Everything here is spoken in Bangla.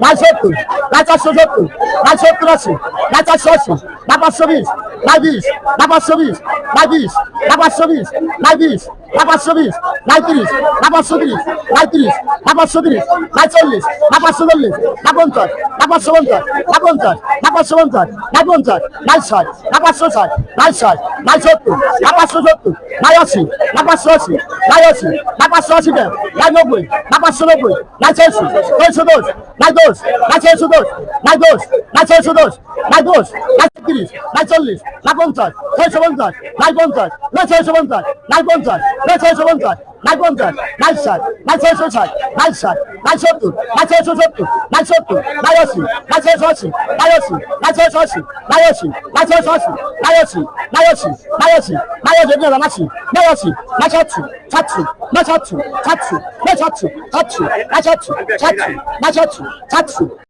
নাই 70, নাই 470, নাই 70 80, নাই 480, নাই 520, নাই 20, নাই 520, নাই 20, নাই 520, নাই 20, নাই 520, নাই 30, নাই 530, নাই 30, নাই 530, নাই 40, নাই 540, নাই 50, নাই 550, নাই 50, নাই 550, নাই 50, নাই 60, নাই 560, নাই 60, নাই 70, নাই 570, নাই 80, নাই 580, নাই 80, নাই 580 টাকা, নাই 90, নাই 590, নাই 400, 410, নাই 10, নাই 410, নাই 10, নাই 410, নাই 10, নাই 30, নাই 40, নাই 50, 650, নাই 50, নাই 650, নাই 50, নাই 650, নাই 50, নাই 60, নাই 660, নাই 60, নাই 70, নাই 670, নাই 70, নাই 80, নাই 680, নাই 80, নাই 680, নাই 80, নাই 680, নাই 80, নাই 80, নাই 80, নাই 80, নাই 80, নাই 80, নাই 70, 70, নাই 70, 70, নাই 70, 70, নাই 70, 70, নাই 70, 70